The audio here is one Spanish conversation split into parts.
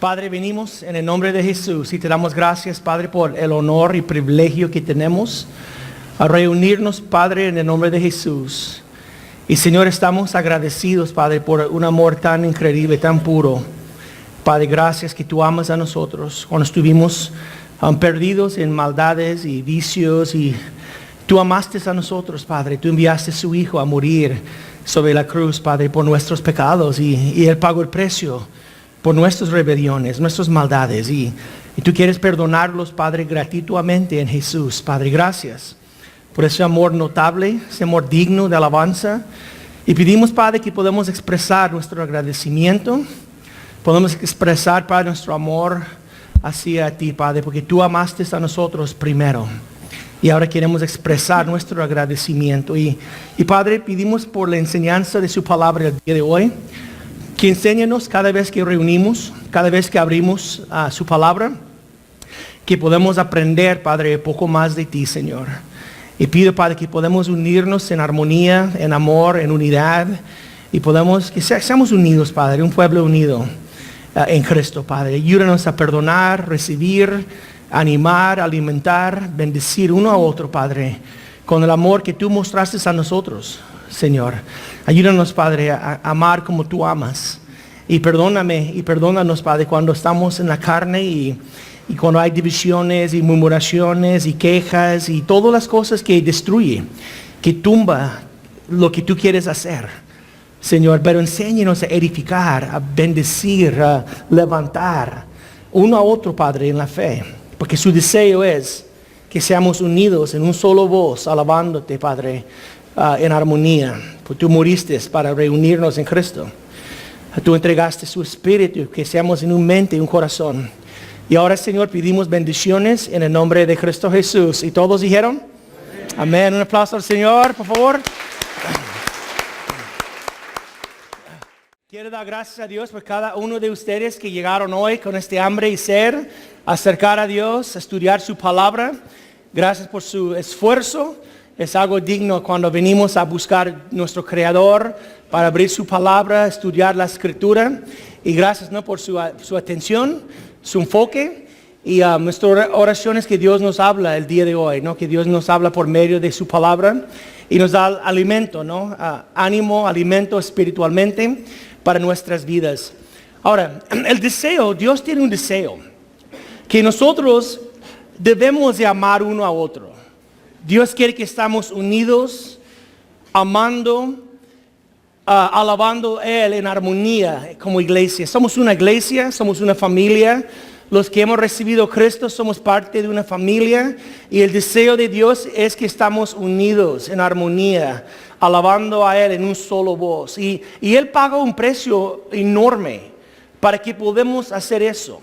Padre, venimos en el nombre de Jesús y te damos gracias, Padre, por el honor y privilegio que tenemos a reunirnos, Padre, en el nombre de Jesús. Y Señor, estamos agradecidos, Padre, por un amor tan increíble, tan puro. Padre, gracias que tú amas a nosotros. Cuando estuvimos perdidos en maldades y vicios, y tú amaste a nosotros, Padre. Tú enviaste a su Hijo a morir sobre la cruz, Padre, por nuestros pecados. Y Él pagó el precio por nuestras rebeliones, nuestras maldades. Y tú quieres perdonarlos, Padre, gratuitamente en Jesús. Padre, gracias por ese amor notable, ese amor digno de alabanza. Y pedimos, Padre, que podamos expresar nuestro agradecimiento. Podemos expresar, Padre, nuestro amor hacia ti, Padre, porque tú amaste a nosotros primero. Y ahora queremos expresar nuestro agradecimiento. Y Padre, pedimos por la enseñanza de su palabra el día de hoy, que enséñenos cada vez que reunimos, cada vez que abrimos su palabra, que podemos aprender, Padre, poco más de ti, Señor. Y pido, Padre, que podamos unirnos en armonía, en amor, en unidad. Y podamos, que seamos unidos, Padre, un pueblo unido en Cristo, Padre. Ayúdanos a perdonar, recibir, animar, alimentar, bendecir uno a otro, Padre, con el amor que tú mostraste a nosotros, Señor. Ayúdanos, Padre, a amar como tú amas. Y perdóname y perdónanos, Padre, cuando estamos en la carne y cuando hay divisiones y murmuraciones y quejas y todas las cosas que destruyen, que tumba lo que tú quieres hacer, Señor. Pero enséñanos a edificar, a bendecir, a levantar uno a otro, Padre, en la fe. Porque su deseo es que seamos unidos en un solo voz, alabándote, Padre, en armonía. Porque tú moriste para reunirnos en Cristo. Tú entregaste su espíritu, que seamos en un mente y un corazón. Y ahora, Señor, pedimos bendiciones en el nombre de Cristo Jesús. ¿Y todos dijeron? Amén. Un aplauso al Señor, por favor. Quiero dar gracias a Dios por cada uno de ustedes que llegaron hoy con este hambre y sed a acercar a Dios, a estudiar su palabra. Gracias por su esfuerzo. Es algo digno cuando venimos a buscar nuestro Creador para abrir su palabra, estudiar la Escritura. Y gracias, ¿no?, por su atención, su enfoque. Y nuestra oración es que Dios nos habla el día de hoy, ¿no? Que Dios nos habla por medio de su palabra y nos da alimento, ¿no? Ánimo, alimento espiritualmente para nuestras vidas. Ahora, el deseo, Dios tiene un deseo, que nosotros debemos de amar uno a otro. Dios quiere que estamos unidos, amando, alabando a Él en armonía como iglesia. Somos una iglesia, somos una familia. Los que hemos recibido a Cristo somos parte de una familia. Y el deseo de Dios es que estamos unidos en armonía, alabando a Él en un solo voz. Y Él pagó un precio enorme para que podamos hacer eso.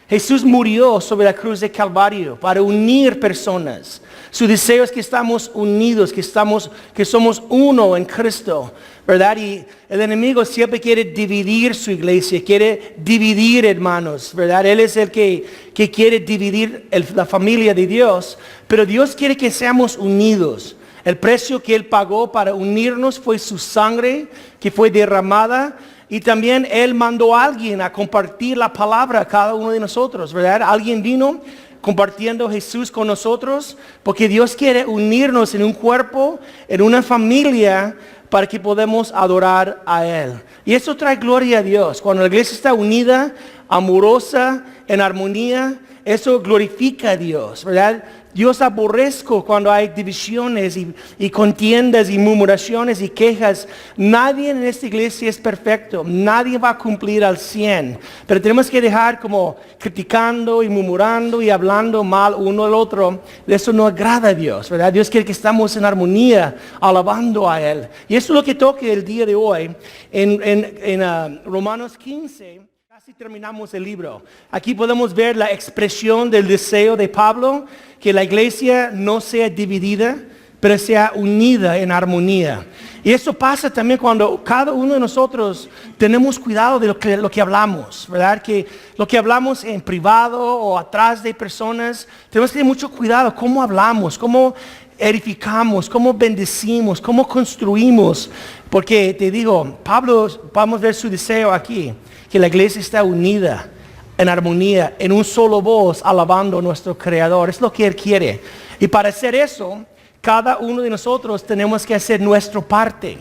Jesús murió sobre la cruz de Calvario para unir personas. Su deseo es que estamos unidos, que somos uno en Cristo, ¿verdad? Y el enemigo siempre quiere dividir su iglesia, quiere dividir hermanos, ¿verdad? Él es el que quiere dividir la familia de Dios, pero Dios quiere que seamos unidos. El precio que Él pagó para unirnos fue su sangre que fue derramada. Y también Él mandó a alguien a compartir la palabra a cada uno de nosotros, ¿verdad? Alguien vino compartiendo Jesús con nosotros, porque Dios quiere unirnos en un cuerpo, en una familia, para que podamos adorar a Él. Y eso trae gloria a Dios. Cuando la iglesia está unida, amorosa, en armonía, eso glorifica a Dios, ¿verdad? Dios aborrezco cuando hay divisiones y contiendas y murmuraciones y quejas. Nadie en esta iglesia es perfecto. Nadie va a cumplir al 100. Pero tenemos que dejar como criticando y murmurando y hablando mal uno al otro. Eso no agrada a Dios, ¿verdad? Dios quiere que estamos en armonía, alabando a Él. Y eso es lo que toca el día de hoy en Romanos 15. Casi terminamos el libro. Aquí podemos ver la expresión del deseo de Pablo, que la iglesia no sea dividida, pero sea unida en armonía. Y eso pasa también cuando cada uno de nosotros tenemos cuidado de lo que hablamos, ¿verdad? Que lo que hablamos en privado o atrás de personas, tenemos que tener mucho cuidado cómo hablamos, cómo edificamos, cómo bendecimos, cómo construimos. Porque te digo, Pablo, vamos a ver su deseo aquí, que la iglesia está unida, en armonía, en un solo voz, alabando a nuestro Creador. Es lo que Él quiere. Y para hacer eso, cada uno de nosotros tenemos que hacer nuestra parte.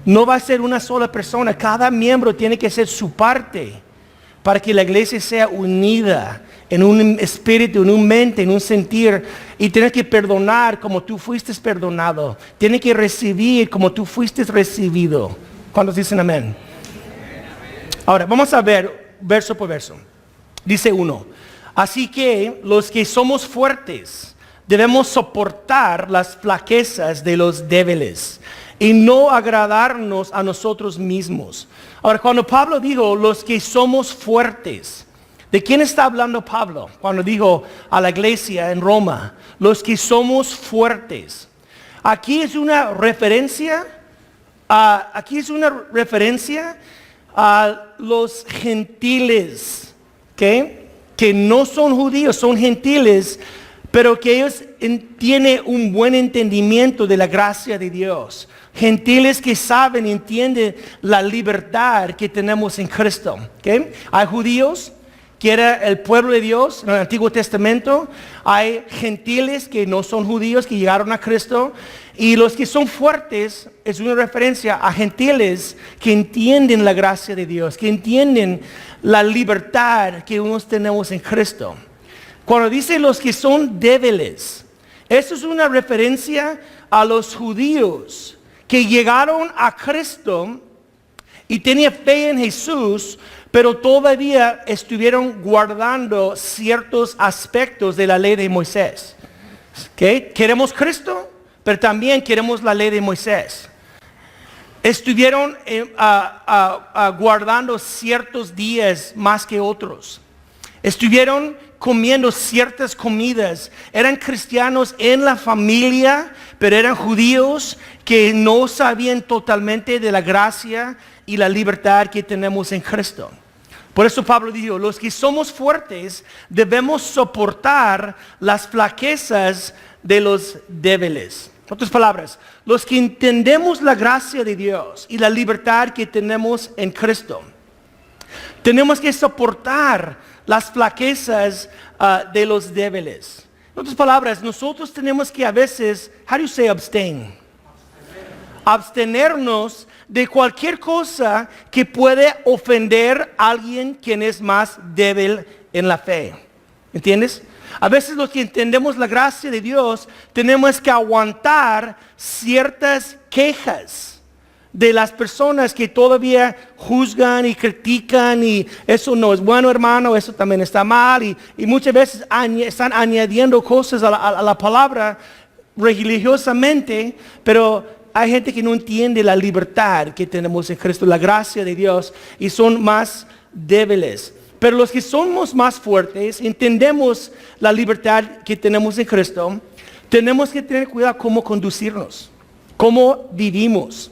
No va a ser una sola persona. Cada miembro tiene que hacer su parte para que la iglesia sea unida en un espíritu, en un mente, en un sentir. Y tiene que perdonar como tú fuiste perdonado. Tiene que recibir como tú fuiste recibido. ¿Cuántos dicen amén? Ahora, vamos a ver verso por verso. Dice 1. Así que los que somos fuertes debemos soportar las flaquezas de los débiles y no agradarnos a nosotros mismos. Ahora, cuando Pablo dijo los que somos fuertes, ¿de quién está hablando Pablo? Cuando dijo a la iglesia en Roma, los que somos fuertes. Aquí es una referencia a los gentiles, ¿okay? Que no son judíos, son gentiles, pero que ellos tienen un buen entendimiento de la gracia de Dios. Gentiles que saben y entienden la libertad que tenemos en Cristo. ¿Okay? Hay judíos que era el pueblo de Dios en el Antiguo Testamento. Hay gentiles que no son judíos que llegaron a Cristo. Y los que son fuertes es una referencia a gentiles que entienden la gracia de Dios, que entienden la libertad que unos tenemos en Cristo. Cuando dice los que son débiles, eso es una referencia a los judíos que llegaron a Cristo y tenían fe en Jesús, pero todavía estuvieron guardando ciertos aspectos de la ley de Moisés. ¿Okay? Queremos Cristo, pero también queremos la ley de Moisés. Estuvieron guardando ciertos días más que otros. Estuvieron comiendo ciertas comidas. Eran cristianos en la familia, pero eran judíos que no sabían totalmente de la gracia y la libertad que tenemos en Cristo. Por eso Pablo dijo, los que somos fuertes debemos soportar las flaquezas de los débiles. En otras palabras, los que entendemos la gracia de Dios y la libertad que tenemos en Cristo, tenemos que soportar las flaquezas de los débiles. En otras palabras, nosotros tenemos que a veces, how do you say abstain? Abstenernos de cualquier cosa que puede ofender a alguien quien es más débil en la fe. ¿Entiendes? A veces los que entendemos la gracia de Dios tenemos que aguantar ciertas quejas de las personas que todavía juzgan y critican y eso no es bueno, hermano, eso también está mal y muchas veces están añadiendo cosas a la palabra religiosamente, pero hay gente que no entiende la libertad que tenemos en Cristo, la gracia de Dios, y son más débiles. Pero los que somos más fuertes, entendemos la libertad que tenemos en Cristo, tenemos que tener cuidado cómo conducirnos, cómo vivimos.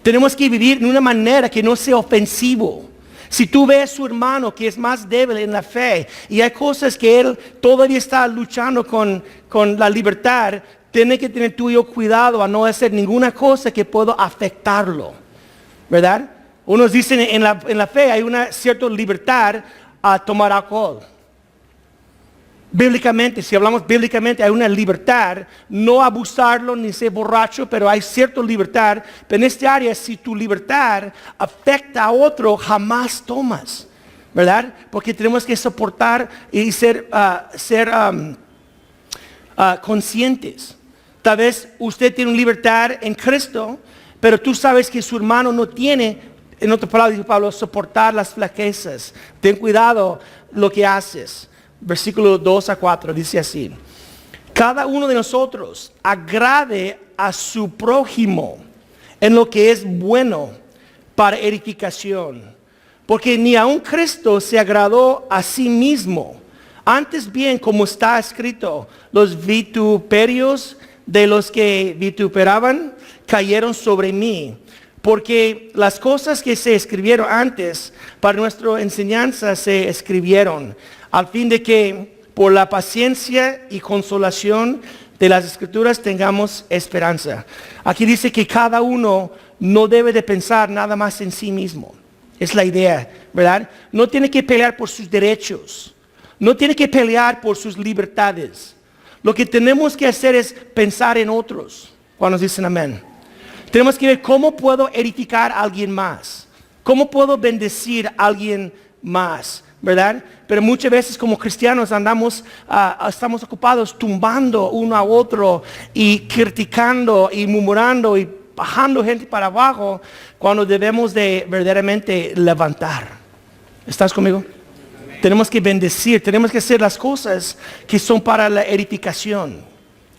Tenemos que vivir de una manera que no sea ofensivo. Si tú ves a su hermano que es más débil en la fe y hay cosas que él todavía está luchando con la libertad, tienes que tener tuyo cuidado a no hacer ninguna cosa que pueda afectarlo, ¿verdad? Unos dicen en la fe hay una cierta libertad a tomar alcohol. Bíblicamente, si hablamos bíblicamente, hay una libertad, no abusarlo ni ser borracho, pero hay cierta libertad. Pero en este área, si tu libertad afecta a otro, jamás tomas, ¿verdad? Porque tenemos que soportar y ser conscientes. Tal vez usted tiene una libertad en Cristo, pero tú sabes que su hermano no tiene. En otras palabras, dice Pablo, soportar las flaquezas. Ten cuidado lo que haces. Versículo 2 a 4 dice así. Cada uno de nosotros agrade a su prójimo en lo que es bueno para edificación. Porque ni aun Cristo se agradó a sí mismo. Antes bien, como está escrito, los vituperios de los que vituperaban cayeron sobre mí. Porque las cosas que se escribieron antes para nuestra enseñanza se escribieron, al fin de que por la paciencia y consolación de las Escrituras tengamos esperanza. Aquí dice que cada uno no debe de pensar nada más en sí mismo. Es la idea, ¿verdad? No tiene que pelear por sus derechos. No tiene que pelear por sus libertades. Lo que tenemos que hacer es pensar en otros. Cuando nos dicen amén. Tenemos que ver cómo puedo edificar a alguien más. Cómo puedo bendecir a alguien más, ¿verdad? Pero muchas veces como cristianos estamos ocupados tumbando uno a otro y criticando y murmurando y bajando gente para abajo cuando debemos de verdaderamente levantar. ¿Estás conmigo? Tenemos que bendecir, tenemos que hacer las cosas que son para la edificación,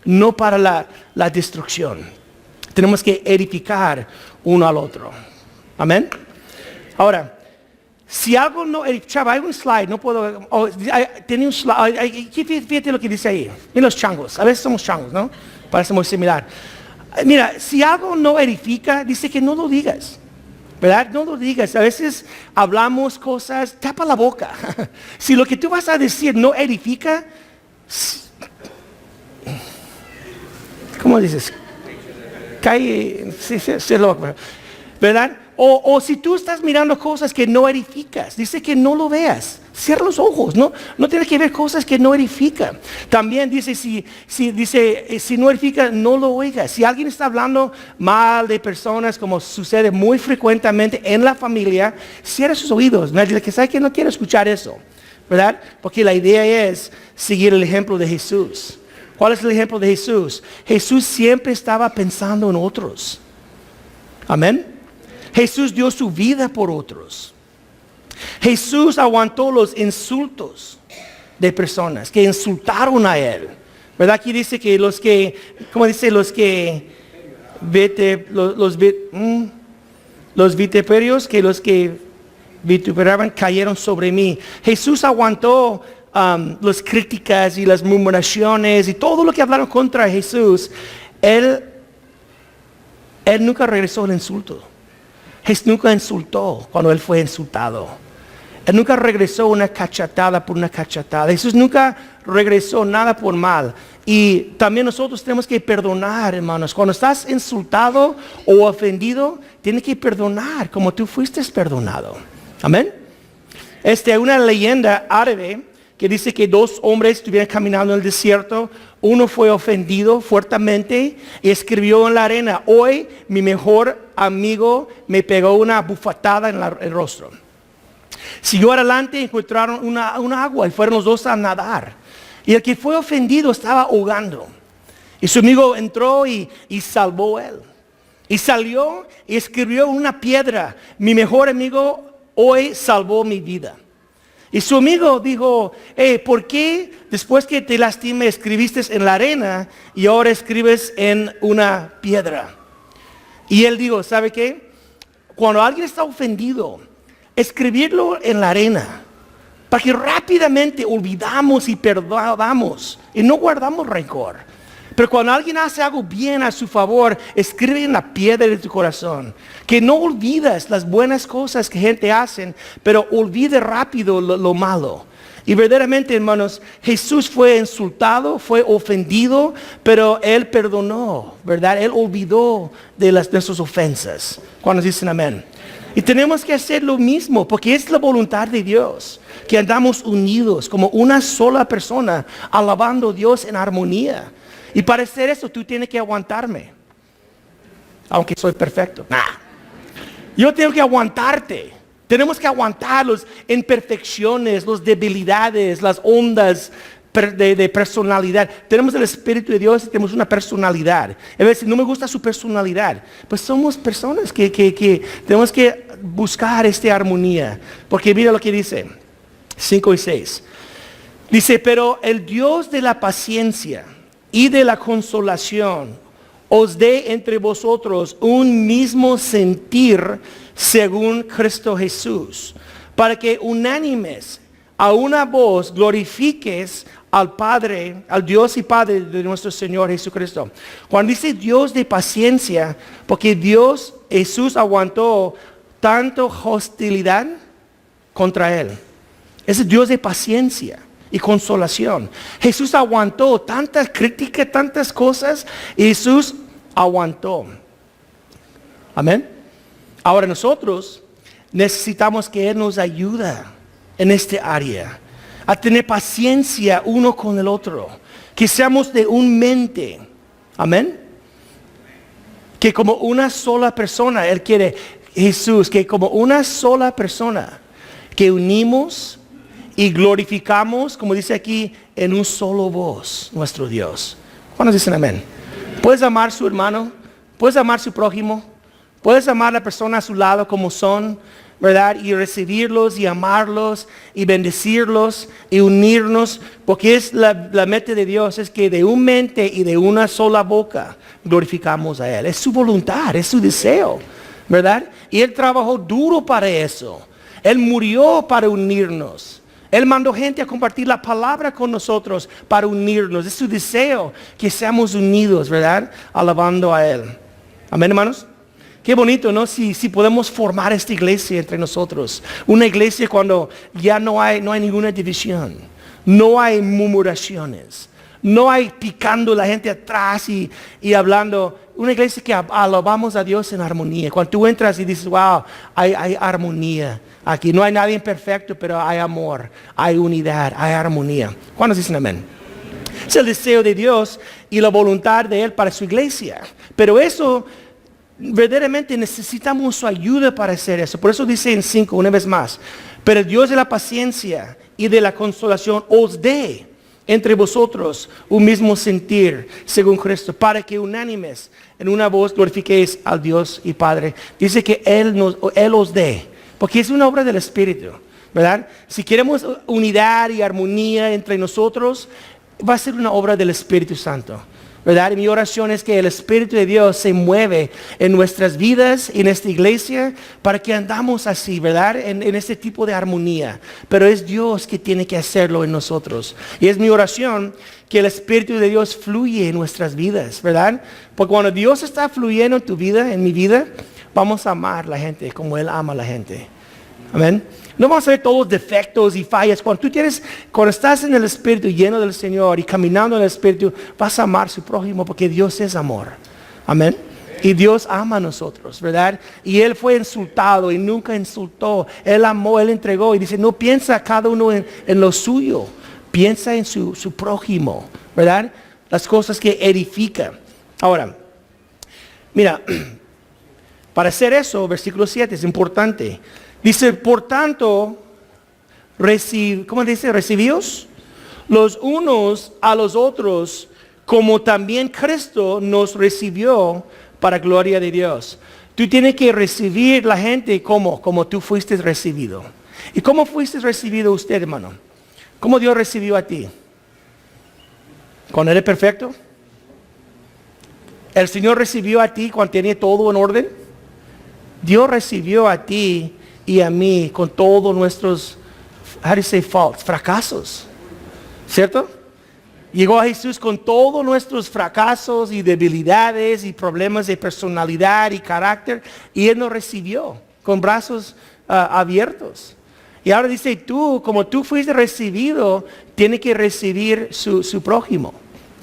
no para la destrucción. Tenemos que edificar uno al otro. Amén. Ahora, si algo no, Chava, hay un slide, no puedo, tenía un slide, fíjate lo que dice ahí. Mira los changos, a veces somos changos, ¿no? Parece muy similar. Mira, si algo no edifica, dice que no lo digas. ¿Verdad? No lo digas. A veces hablamos cosas, tapa la boca. Si lo que tú vas a decir no edifica, ¿cómo dices? Cae, sí, loco. ¿Verdad? O si tú estás mirando cosas que no edificas, dice que no lo veas. Cierra los ojos, no tienes que ver cosas que no edifican. También dice, si no edifica, no lo oigas. Si alguien está hablando mal de personas, como sucede muy frecuentemente en la familia, cierra sus oídos. Dile que sabe que no quiero escuchar eso, ¿verdad? Porque la idea es seguir el ejemplo de Jesús. ¿Cuál es el ejemplo de Jesús? Jesús siempre estaba pensando en otros. Amén. Jesús dio su vida por otros. Jesús aguantó los insultos de personas que insultaron a Él. ¿Verdad? Aquí dice que los vituperios, que los que vituperaban cayeron sobre mí. Jesús aguantó las críticas y las murmuraciones y todo lo que hablaron contra Jesús. Él nunca regresó el insulto. Jesús nunca insultó cuando Él fue insultado. Él nunca regresó una cachetada por una cachetada. Jesús nunca regresó nada por mal. Y también nosotros tenemos que perdonar, hermanos. Cuando estás insultado o ofendido, tienes que perdonar como tú fuiste perdonado. Amén. Una leyenda árabe que dice que dos hombres estuvieron caminando en el desierto. Uno fue ofendido fuertemente y escribió en la arena: hoy mi mejor amigo me pegó una bufetada en el rostro. Siguió adelante y encontraron una agua y fueron los dos a nadar. Y el que fue ofendido estaba ahogando. Y su amigo entró y salvó a él. Y salió y escribió en una piedra: mi mejor amigo hoy salvó mi vida. Y su amigo dijo: ¿por qué después que te lastimé escribiste en la arena y ahora escribes en una piedra? Y él dijo: ¿sabe qué? Cuando alguien está ofendido, escribirlo en la arena, para que rápidamente olvidamos y perdonamos y no guardamos rencor. Pero cuando alguien hace algo bien a su favor, escribe en la piedra de tu corazón. Que no olvides las buenas cosas que gente hace, pero olvide rápido lo malo. Y verdaderamente, hermanos, Jesús fue insultado, fue ofendido, pero Él perdonó, ¿verdad? Él olvidó de sus ofensas. Cuando dicen amén. Y tenemos que hacer lo mismo, porque es la voluntad de Dios, que andamos unidos como una sola persona, alabando a Dios en armonía. Y para hacer eso, tú tienes que aguantarme. Aunque soy perfecto. Yo tengo que aguantarte. Tenemos que aguantar las imperfecciones, las debilidades, las ondas de personalidad. Tenemos el Espíritu de Dios y tenemos una personalidad. A veces no me gusta su personalidad. Pues somos personas que tenemos que buscar esta armonía. Porque mira lo que dice 5 y 6. Dice: pero el Dios de la paciencia y de la consolación os dé entre vosotros un mismo sentir según Cristo Jesús, para que unánimes a una voz glorifiques al Padre, al Dios y Padre de nuestro Señor Jesucristo. Cuando dice Dios de paciencia, porque Jesús aguantó tanto hostilidad contra Él. Es Dios de paciencia y consolación. Jesús aguantó tantas críticas, tantas cosas, y Jesús aguantó. Amén. Ahora nosotros necesitamos que Él nos ayude en este área, a tener paciencia uno con el otro, que seamos de un mente, amén, que como una sola persona, Él quiere, Jesús, que como una sola persona, que unimos y glorificamos, como dice aquí, en un solo voz, nuestro Dios. ¿Cuántos dicen amén? ¿Puedes amar a su hermano? ¿Puedes amar a su prójimo? ¿Puedes amar a la persona a su lado como son? ¿Verdad? Y recibirlos y amarlos y bendecirlos y unirnos, porque es la meta de Dios, es que de un mente y de una sola boca glorificamos a Él. Es su voluntad, es su deseo, ¿verdad? Y Él trabajó duro para eso. Él murió para unirnos. Él mandó gente a compartir la palabra con nosotros para unirnos. Es su deseo que seamos unidos, ¿verdad? Alabando a Él. Amén, hermanos. Qué bonito, ¿no? Si podemos formar esta iglesia entre nosotros. Una iglesia cuando ya no hay ninguna división. No hay murmuraciones. No hay picando la gente atrás y hablando. Una iglesia que alabamos a Dios en armonía. Cuando tú entras y dices, wow, hay armonía. Aquí no hay nadie perfecto, pero hay amor, hay unidad, hay armonía. ¿Cuántos dicen amén? Es el deseo de Dios y la voluntad de Él para su iglesia. Pero eso, verdaderamente necesitamos su ayuda para hacer eso. Por eso dice en 5, una vez más, pero el Dios de la paciencia y de la consolación os dé entre vosotros un mismo sentir según Cristo, para que unánimes en una voz glorifiquéis al Dios y Padre. Dice que Él os dé, porque es una obra del Espíritu, ¿verdad? Si queremos unidad y armonía entre nosotros, va a ser una obra del Espíritu Santo, ¿verdad? Y mi oración es que el Espíritu de Dios se mueve en nuestras vidas, en esta iglesia, para que andamos así, ¿verdad? En este tipo de armonía. Pero es Dios que tiene que hacerlo en nosotros. Y es mi oración que el Espíritu de Dios fluye en nuestras vidas, ¿verdad? Porque cuando Dios está fluyendo en tu vida, en mi vida, vamos a amar a la gente como Él ama a la gente. Amén. No vamos a ver todos los defectos y fallas. Cuando estás en el Espíritu lleno del Señor y caminando en el Espíritu, vas a amar a su prójimo porque Dios es amor. Amén. Y Dios ama a nosotros, ¿verdad? Y Él fue insultado y nunca insultó. Él amó, Él entregó. Y dice, no piensa cada uno en lo suyo. Piensa en su prójimo, ¿verdad? Las cosas que edifica. Ahora, mira, para hacer eso, versículo 7 es importante. Dice, por tanto, ¿cómo dice? Recibíos los unos a los otros, como también Cristo nos recibió para gloria de Dios. Tú tienes que recibir la gente como tú fuiste recibido. ¿Y cómo fuiste recibido usted, hermano? ¿Cómo Dios recibió a ti? ¿Cuando eres perfecto? ¿El Señor recibió a ti cuando tenía todo en orden? Dios recibió a ti y a mí con todos nuestros, fracasos, ¿cierto? Llegó a Jesús con todos nuestros fracasos y debilidades y problemas de personalidad y carácter, y Él nos recibió con brazos abiertos. Y ahora dice, tú, como tú fuiste recibido, tienes que recibir su prójimo,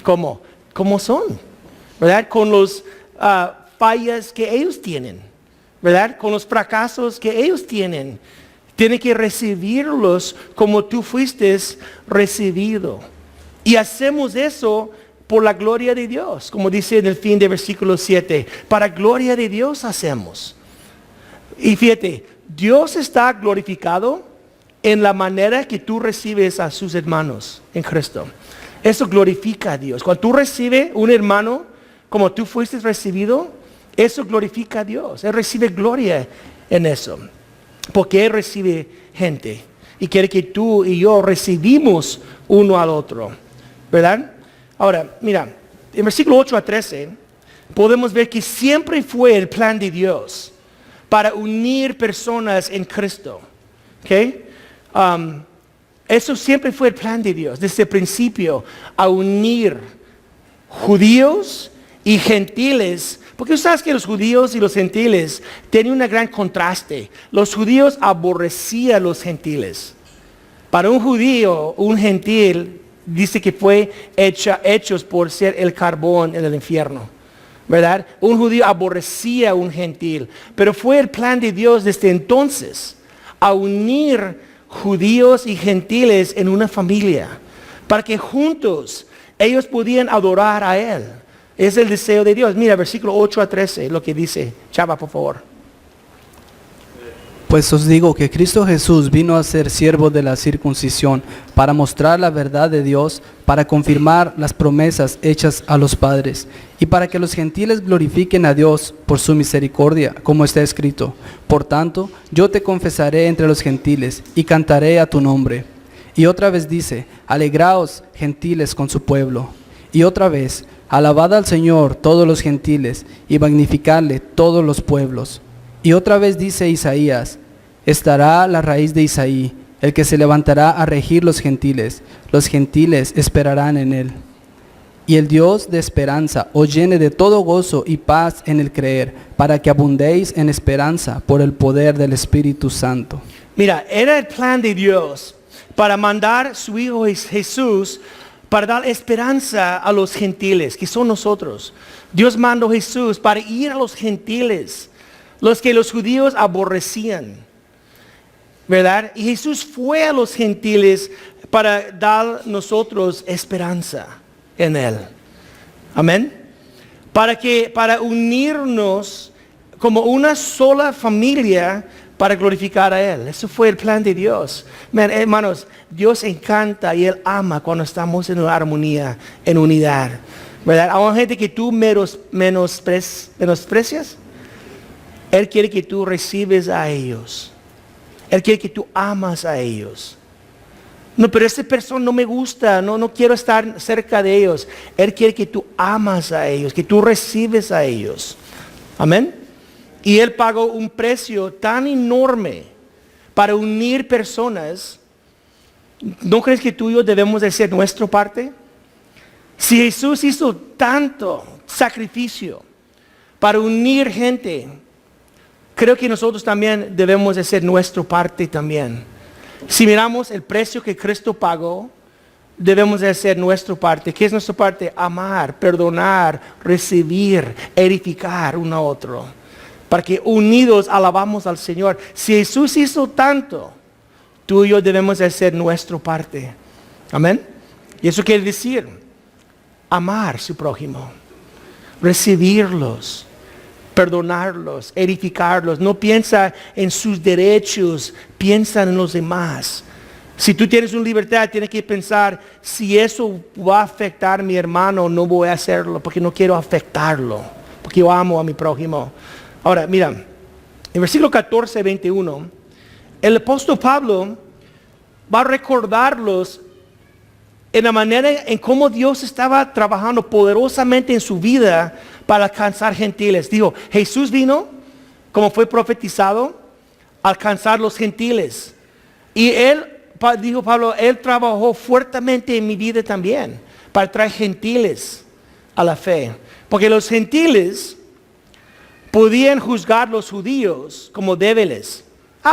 como son, ¿verdad? Con los fallas que ellos tienen, ¿verdad? Con los fracasos que ellos tienen. Tienes que recibirlos como tú fuiste recibido. Y hacemos eso por la gloria de Dios, como dice en el fin de versículo 7. Para gloria de Dios hacemos. Y fíjate, Dios está glorificado en la manera que tú recibes a sus hermanos en Cristo. Eso glorifica a Dios. Cuando tú recibes un hermano como tú fuiste recibido, eso glorifica a Dios. Él recibe gloria en eso. Porque Él recibe gente. Y quiere que tú y yo recibimos uno al otro. ¿Verdad? Ahora, mira, en versículo 8 a 13, podemos ver que siempre fue el plan de Dios para unir personas en Cristo. ¿Ok? Eso siempre fue el plan de Dios, desde el principio, a unir judíos y gentiles. Porque tú sabes que los judíos y los gentiles tenían un gran contraste. Los judíos aborrecían a los gentiles. Para un judío, un gentil, dice que fue hechos por ser el carbón en el infierno. ¿verdad? Un judío aborrecía a un gentil, pero fue el plan de Dios desde entonces a unir judíos y gentiles en una familia, para que juntos ellos pudieran adorar a Él. Es el deseo de Dios. Mira, versículo 8 a 13, lo que dice. Chava, por favor. Pues os digo que Cristo Jesús vino a ser siervo de la circuncisión para mostrar la verdad de Dios, para confirmar las promesas hechas a los padres y para que los gentiles glorifiquen a Dios por su misericordia, como está escrito. Por tanto, yo te confesaré entre los gentiles y cantaré a tu nombre. Y otra vez dice, alegraos gentiles con su pueblo. Y otra vez, alabad al Señor todos los gentiles y magnificadle todos los pueblos. Y otra vez dice Isaías, estará la raíz de Isaí, el que se levantará a regir los gentiles esperarán en él. Y el Dios de esperanza os llene de todo gozo y paz en el creer, para que abundéis en esperanza por el poder del Espíritu Santo. Mira, era el plan de Dios para mandar su Hijo Jesús para dar esperanza a los gentiles, que son nosotros. Dios mandó a Jesús para ir a los gentiles, los que los judíos aborrecían, ¿verdad? Y Jesús fue a los gentiles para dar nosotros esperanza en Él. Amén. Para unirnos como una sola familia para glorificar a Él. Eso fue el plan de Dios. Hermanos, Dios encanta y Él ama cuando estamos en armonía, en unidad, ¿verdad? Hay gente que tú menosprecias. Él quiere que tú recibes a ellos. Él quiere que tú amas a ellos. No, pero esta persona no me gusta, no quiero estar cerca de ellos. Él quiere que tú amas a ellos, que tú recibes a ellos. Amén. Y Él pagó un precio tan enorme para unir personas. ¿No crees que tú y yo debemos de hacer nuestra parte? Si Jesús hizo tanto sacrificio para unir gente, creo que nosotros también debemos de hacer nuestra parte también. Si miramos el precio que Cristo pagó, debemos de hacer nuestra parte. ¿Qué es nuestra parte? Amar, perdonar, recibir, edificar uno a otro. Para que unidos alabamos al Señor. Si Jesús hizo tanto, tú y yo debemos de hacer nuestra parte. Amén. Y eso quiere decir amar a su prójimo, recibirlos, perdonarlos, edificarlos. No piensa en sus derechos, piensa en los demás. Si tú tienes una libertad, tienes que pensar, si eso va a afectar a mi hermano, no voy a hacerlo, porque no quiero afectarlo, porque yo amo a mi prójimo. Ahora, mira, en versículo 14, 21, el apóstol Pablo va a recordarlos en la manera en cómo Dios estaba trabajando poderosamente en su vida para alcanzar gentiles. Dijo, Jesús vino, como fue profetizado, a alcanzar los gentiles. Y dijo Pablo, Él trabajó fuertemente en mi vida también, para traer gentiles a la fe. Porque los gentiles podían juzgar a los judíos como débiles.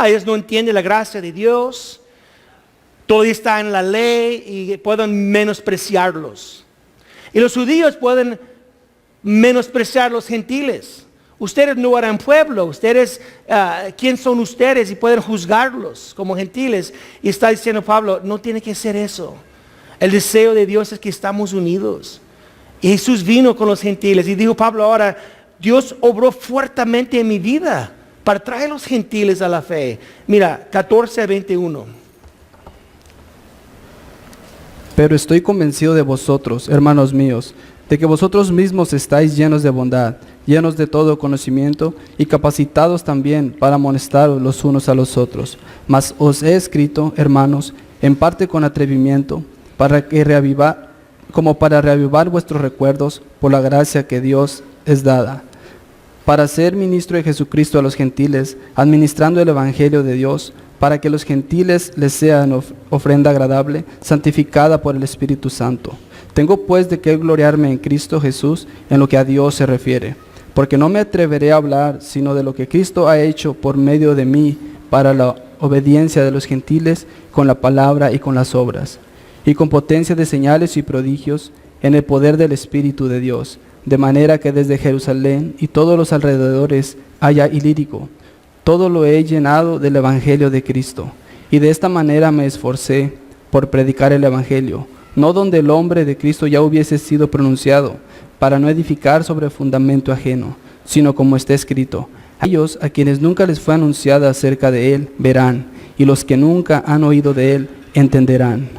Ellos no entienden la gracia de Dios. Todo está en la ley y pueden menospreciarlos. Y los judíos pueden menospreciar a los gentiles. Ustedes no eran pueblo. Ustedes, ¿quién son ustedes? Y pueden juzgarlos como gentiles. Y está diciendo Pablo, no tiene que ser eso. El deseo de Dios es que estamos unidos. Y Jesús vino con los gentiles. Y dijo Pablo ahora, Dios obró fuertemente en mi vida para traer a los gentiles a la fe. Mira, 14 a 21. Pero estoy convencido de vosotros, hermanos míos, de que vosotros mismos estáis llenos de bondad, llenos de todo conocimiento y capacitados también para amonestaros los unos a los otros. Mas os he escrito, hermanos, en parte con atrevimiento, para reavivar vuestros recuerdos por la gracia que Dios es dada, para ser ministro de Jesucristo a los gentiles, administrando el evangelio de Dios, para que los gentiles les sean ofrenda agradable, santificada por el Espíritu Santo. Tengo pues de qué gloriarme en Cristo Jesús en lo que a Dios se refiere, porque no me atreveré a hablar sino de lo que Cristo ha hecho por medio de mí para la obediencia de los gentiles con la palabra y con las obras, y con potencia de señales y prodigios en el poder del Espíritu de Dios, de manera que desde Jerusalén y todos los alrededores haya Ilírico. Todo lo he llenado del Evangelio de Cristo, y de esta manera me esforcé por predicar el Evangelio, no donde el nombre de Cristo ya hubiese sido pronunciado, para no edificar sobre fundamento ajeno, sino como está escrito: ellos a quienes nunca les fue anunciada acerca de él verán, y los que nunca han oído de él entenderán.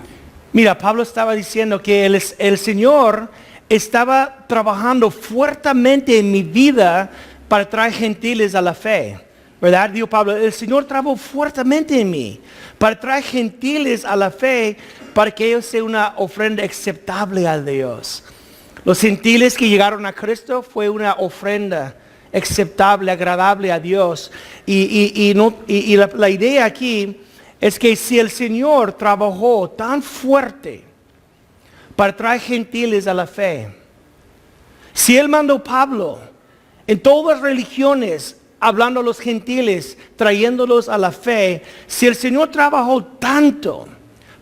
Mira, Pablo estaba diciendo que el Señor estaba trabajando fuertemente en mi vida para traer gentiles a la fe. ¿Verdad? Dijo Pablo, el Señor trabajó fuertemente en mí para traer gentiles a la fe, para que ellos sean una ofrenda aceptable a Dios. Los gentiles que llegaron a Cristo fue una ofrenda aceptable, agradable a Dios. Y la idea aquí es que si el Señor trabajó tan fuerte para traer gentiles a la fe, si Él mandó a Pablo en todas las religiones, hablando a los gentiles, trayéndolos a la fe, si el Señor trabajó tanto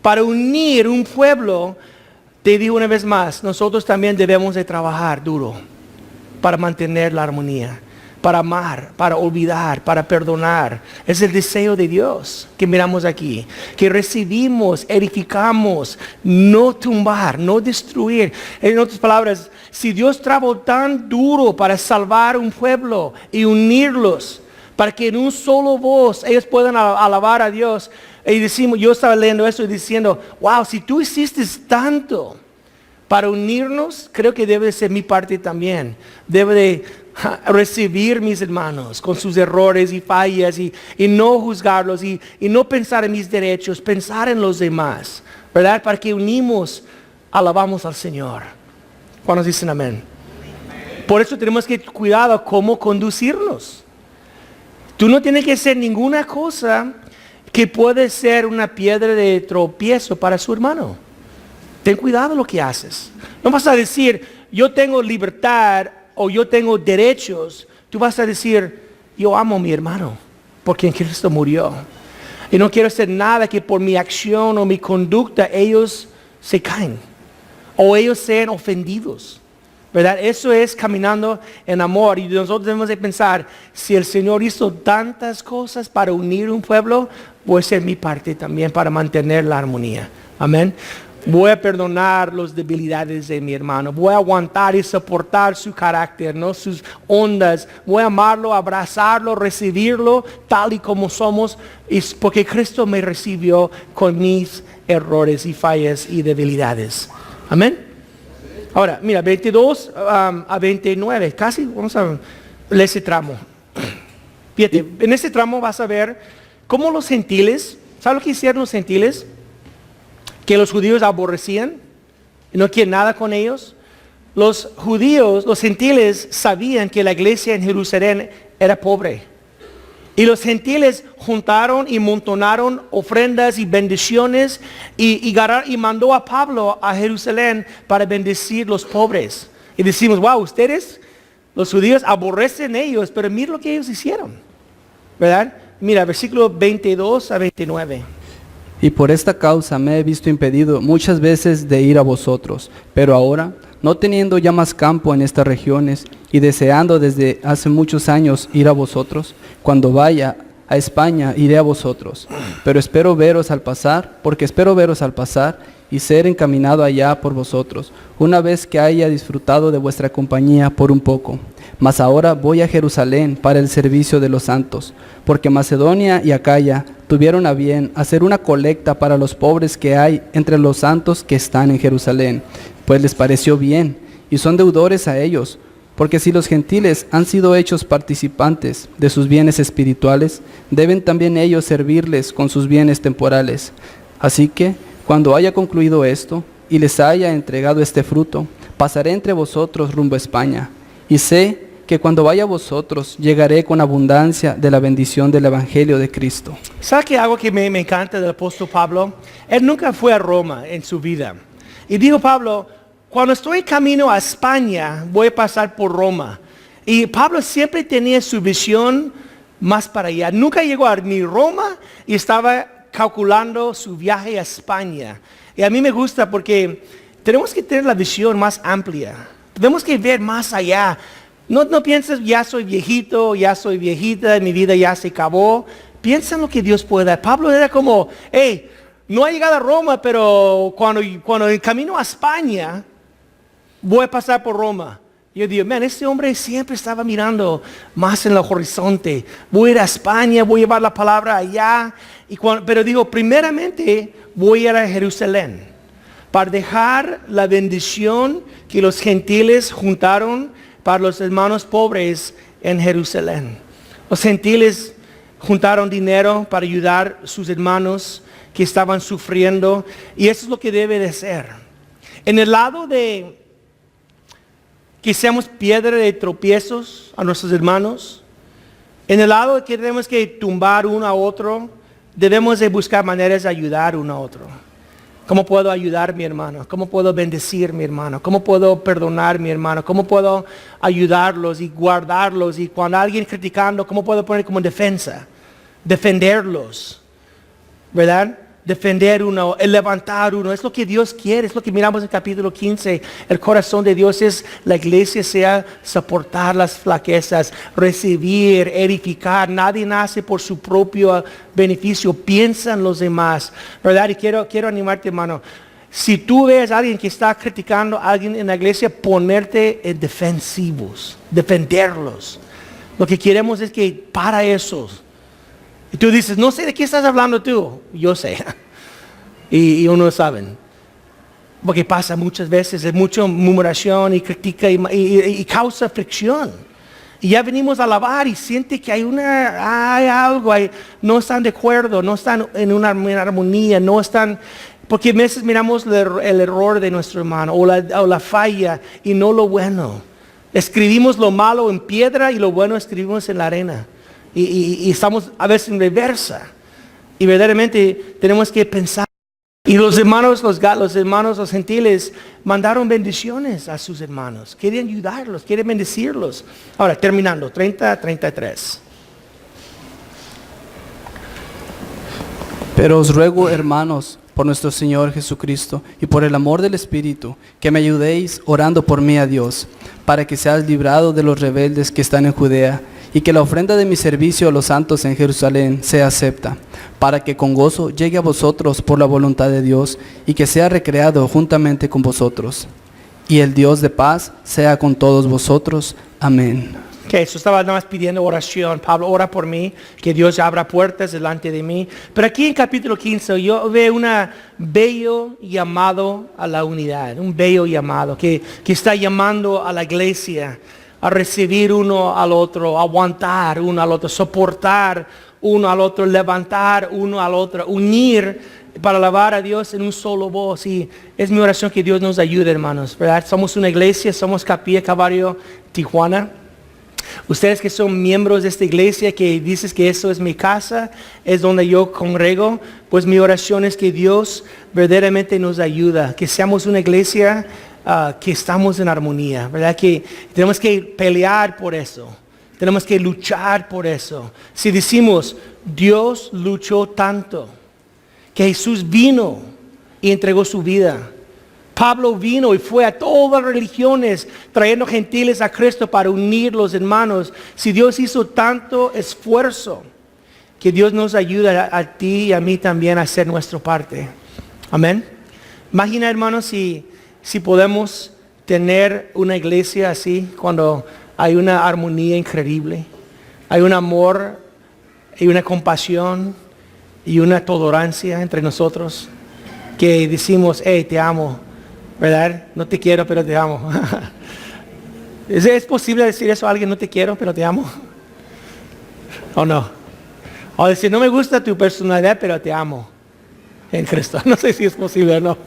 para unir un pueblo, te digo una vez más, nosotros también debemos de trabajar duro para mantener la armonía, para amar, para olvidar, para perdonar. Es el deseo de Dios que miramos aquí, que recibimos, edificamos, no tumbar, no destruir. En otras palabras, si Dios trabajó tan duro para salvar un pueblo y unirlos, para que en un solo voz ellos puedan alabar a Dios, y decimos, yo estaba leyendo eso y diciendo, wow, si tú hiciste tanto para unirnos, creo que debe ser mi parte también. Debe de recibir mis hermanos con sus errores y fallas y no juzgarlos y no pensar en mis derechos, pensar en los demás, ¿verdad? Para que unimos, alabamos al Señor. ¿Cuántos dicen amén? Por eso tenemos que cuidar cómo conducirnos. Tú no tienes que hacer ninguna cosa que puede ser una piedra de tropiezo para su hermano. Ten cuidado lo que haces. No vas a decir, yo tengo libertad o yo tengo derechos. Tú vas a decir, yo amo a mi hermano porque en Cristo murió. Y no quiero hacer nada que por mi acción o mi conducta ellos se caen o ellos sean ofendidos. ¿Verdad? Eso es caminando en amor. Y nosotros debemos de pensar, si el Señor hizo tantas cosas para unir un pueblo, voy a hacer mi parte también para mantener la armonía. Amén. Voy a perdonar las debilidades de mi hermano. Voy a aguantar y soportar su carácter, ¿no? Sus ondas. Voy a amarlo, abrazarlo, recibirlo tal y como somos. Porque Cristo me recibió con mis errores y fallas y debilidades. Amén. Ahora, mira, 22 a 29, casi vamos a leer ese tramo. Fíjate, en ese tramo vas a ver cómo los gentiles, ¿sabes lo que hicieron los gentiles? Que los judíos aborrecían y no quieren nada con ellos. Los judíos, los gentiles sabían que la iglesia en Jerusalén era pobre. Y los gentiles juntaron y montonaron ofrendas y bendiciones y mandó a Pablo a Jerusalén para bendecir los pobres. Y decimos, wow, ustedes, los judíos, aborrecen ellos, pero mira lo que ellos hicieron. ¿Verdad? Mira, versículo 22 a 29. Y por esta causa me he visto impedido muchas veces de ir a vosotros, pero ahora, no teniendo ya más campo en estas regiones y deseando desde hace muchos años ir a vosotros, cuando vaya a España iré a vosotros, pero espero veros al pasar, porque espero veros al pasar y ser encaminado allá por vosotros, una vez que haya disfrutado de vuestra compañía por un poco. Mas ahora voy a Jerusalén para el servicio de los santos, porque Macedonia y Acaya tuvieron a bien hacer una colecta para los pobres que hay entre los santos que están en Jerusalén, pues les pareció bien, y son deudores a ellos, porque si los gentiles han sido hechos participantes de sus bienes espirituales, deben también ellos servirles con sus bienes temporales. Así que, cuando haya concluido esto, y les haya entregado este fruto, pasaré entre vosotros rumbo a España, y sé que cuando vaya a vosotros, llegaré con abundancia de la bendición del Evangelio de Cristo. ¿Sabes qué? Algo que me encanta del apóstol Pablo? Él nunca fue a Roma en su vida. Y dijo Pablo, cuando estoy camino a España, voy a pasar por Roma. Y Pablo siempre tenía su visión más para allá. Nunca llegó a ni Roma y estaba calculando su viaje a España. Y a mí me gusta porque tenemos que tener la visión más amplia Tenemos que ver más allá. No pienses, ya soy viejito, ya soy viejita, mi vida ya se acabó. Piensa en lo que Dios puede dar. Pablo era como, hey, no he llegado a Roma, pero cuando en camino a España, voy a pasar por Roma. Yo digo, man, este hombre siempre estaba mirando más en el horizonte. Voy a ir a España, voy a llevar la palabra allá. Pero digo, primeramente voy a ir a Jerusalén para dejar la bendición que los gentiles juntaron para los hermanos pobres en Jerusalén. Los gentiles juntaron dinero para ayudar a sus hermanos que estaban sufriendo. Y eso es lo que debe de ser. En el lado de que seamos piedra de tropiezos a nuestros hermanos, en el lado de que tenemos que tumbar uno a otro, debemos de buscar maneras de ayudar uno a otro. ¿Cómo puedo ayudar a mi hermano? ¿Cómo puedo bendecir a mi hermano? ¿Cómo puedo perdonar a mi hermano? ¿Cómo puedo ayudarlos y guardarlos? Y cuando alguien criticando, ¿cómo puedo poner como defensa? Defenderlos, ¿verdad? Defender uno, el levantar uno, es lo que Dios quiere, es lo que miramos en el capítulo 15. El corazón de Dios es la iglesia sea soportar las flaquezas, recibir, edificar. Nadie nace por su propio beneficio, piensa en los demás, ¿verdad? Y quiero animarte, hermano. Si tú ves a alguien que está criticando a alguien en la iglesia, ponerte en defensivos, defenderlos. Lo que queremos es que para esos. Y tú dices, no sé de qué estás hablando tú. Yo sé. y uno saben. Porque pasa muchas veces, es mucha murmuración y critica y causa fricción. Y ya venimos a alabar y siente que hay algo, no están de acuerdo, no están en una armonía, no están. Porque a veces miramos el error de nuestro hermano o la falla y no lo bueno. Escribimos lo malo en piedra y lo bueno escribimos en la arena. Y estamos a veces en reversa. Y verdaderamente tenemos que pensar. Y los hermanos, los gentiles, mandaron bendiciones a sus hermanos. Quieren ayudarlos, quieren bendecirlos. Ahora, terminando, 30-33. Pero os ruego, hermanos, por nuestro Señor Jesucristo y por el amor del Espíritu, que me ayudéis orando por mí a Dios, para que seas librado de los rebeldes que están en Judea, y que la ofrenda de mi servicio a los santos en Jerusalén sea acepta, para que con gozo llegue a vosotros por la voluntad de Dios, y que sea recreado juntamente con vosotros. Y el Dios de paz sea con todos vosotros. Amén. Eso estaba nada más pidiendo oración. Pablo, ora por mí, que Dios abra puertas delante de mí. Pero aquí en capítulo 15 yo veo un bello llamado a la unidad, un bello llamado que está llamando a la iglesia a recibir uno al otro, aguantar uno al otro, soportar uno al otro, levantar uno al otro, unir para alabar a Dios en un solo voz. Y es mi oración que Dios nos ayude, hermanos, ¿verdad? Somos una iglesia, somos Capilla Calvario Tijuana. Ustedes que son miembros de esta iglesia, que dices que eso es mi casa, es donde yo congrego, pues mi oración es que Dios verdaderamente nos ayuda, que seamos una iglesia que estamos en armonía, ¿verdad? Que tenemos que pelear por eso, tenemos que luchar por eso. Si decimos, Dios luchó tanto, que Jesús vino y entregó su vida. Pablo vino y fue a todas las religiones trayendo gentiles a Cristo para unir los hermanos. Si Dios hizo tanto esfuerzo, que Dios nos ayuda a ti y a mí también a hacer nuestra parte. Amén. Imagina, hermanos, si podemos tener una iglesia así, cuando hay una armonía increíble, hay un amor y una compasión y una tolerancia entre nosotros, que decimos, hey, te amo, ¿verdad? No te quiero, pero te amo. ¿Es posible decir eso a alguien? No te quiero, pero te amo. ¿O no? O decir, no me gusta tu personalidad, pero te amo en Cristo. No sé si es posible o no.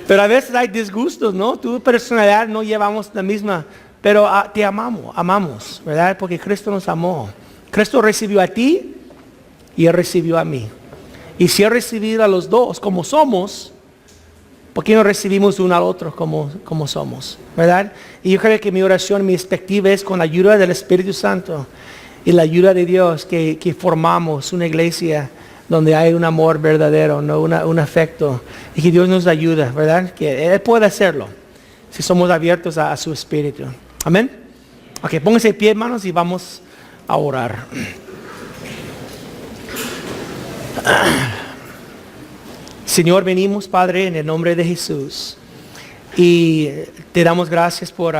Pero a veces hay disgustos, ¿no? Tu personalidad no llevamos la misma, pero te amamos, ¿verdad? Porque Cristo nos amó. Cristo recibió a ti y Él recibió a mí. Y si Él recibido a los dos como somos, ¿por qué no recibimos uno al otro como somos? ¿Verdad? Y yo creo que mi oración, mi expectativa es con la ayuda del Espíritu Santo y la ayuda de Dios que formamos una iglesia donde hay un amor verdadero, no un afecto. Y que Dios nos ayuda, ¿verdad? Que Él puede hacerlo. si somos abiertos a su Espíritu. Amén. Ok, pónganse de pie, hermanos, y vamos a orar. Señor, venimos, Padre, en el nombre de Jesús. Y te damos gracias por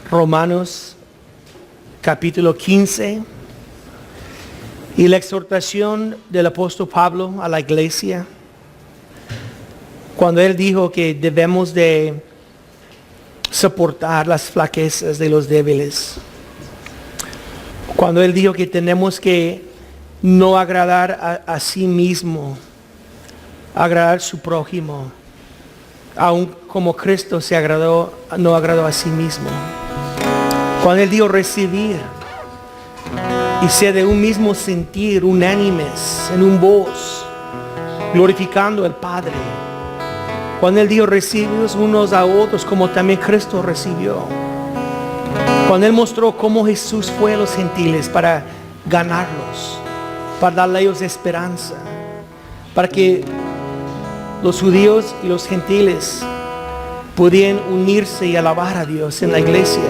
Romanos capítulo 15 y la exhortación del apóstol Pablo a la iglesia. Cuando él dijo que debemos de soportar las flaquezas de los débiles. Cuando él dijo que tenemos que no agradar a sí mismo, agradar a su prójimo, aun como Cristo no agradó a sí mismo. Cuando él dijo recibir y ser de un mismo sentir, unánimes, en un voz, glorificando al Padre. Cuando él dijo recibimos unos a otros como también Cristo recibió. Cuando él mostró cómo Jesús fue a los gentiles para ganarlos, para darle a ellos esperanza, para que los judíos y los gentiles pudieran unirse y alabar a Dios en la iglesia.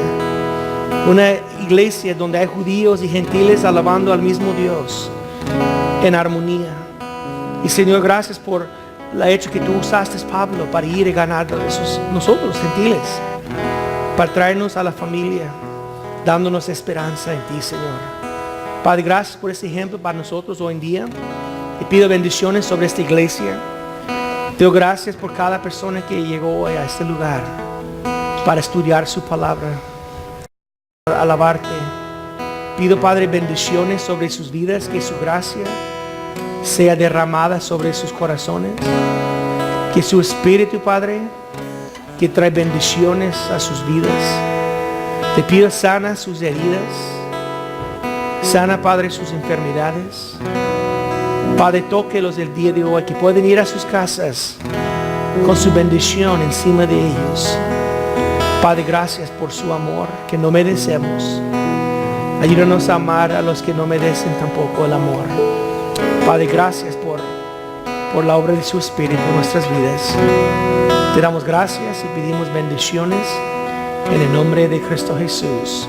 Una iglesia donde hay judíos y gentiles alabando al mismo Dios en armonía. Y Señor, gracias por el hecho que tú usaste, Pablo, para ir y ganar a nosotros gentiles, para traernos a la familia, dándonos esperanza en ti, Señor. Padre, gracias por este ejemplo para nosotros hoy en día. Te pido bendiciones sobre esta iglesia. Te doy gracias por cada persona que llegó hoy a este lugar para estudiar su palabra, para alabarte. Pido, Padre, bendiciones sobre sus vidas, que su gracia sea derramada sobre sus corazones, que su Espíritu, Padre, que trae bendiciones a sus vidas. Te pido sana sus heridas, sana, Padre, sus enfermedades. Padre, tóquelos el día de hoy, que pueden ir a sus casas con su bendición encima de ellos. Padre, gracias por su amor que no merecemos. Ayúdanos a amar a los que no merecen tampoco el amor. Padre, gracias por la obra de su Espíritu en nuestras vidas. Te damos gracias y pedimos bendiciones en el nombre de Cristo Jesús.